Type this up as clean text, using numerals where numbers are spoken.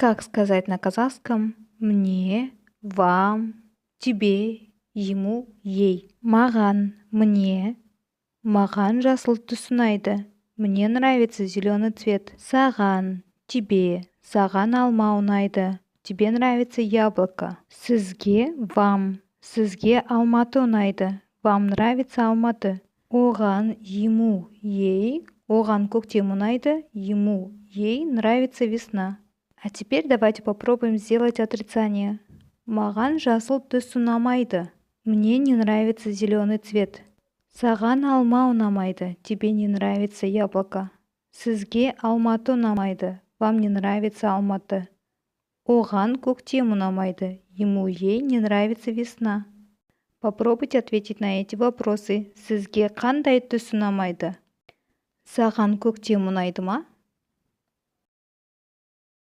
Как сказать на казахском мне, вам, тебе, ему, ей? Маған, мне. Маған жасыл түс ұнайды. Мне нравится зеленый цвет. Саған, тебе. Саған алма ұнайды. Тебе нравится яблоко. Сізге, вам. Сізге алматы ұнайды. Вам нравится Алматы. Оған, ему, ей. Оған көктем ұнайды. Ему, ей нравится весна. А теперь давайте попробуем сделать отрицание. Маған жасыл түс ұнамайды. Мне не нравится зеленый цвет. Саған алма ұнамайды. Тебе не нравится яблоко. Сізге Алматы ұнамайды. Вам не нравится Алматы. Оған көктем ұнамайды. Ему, ей не нравится весна. Попробуйте ответить на эти вопросы. Сізге қандай түс ұнамайды? Саған көктем ұнайды ма?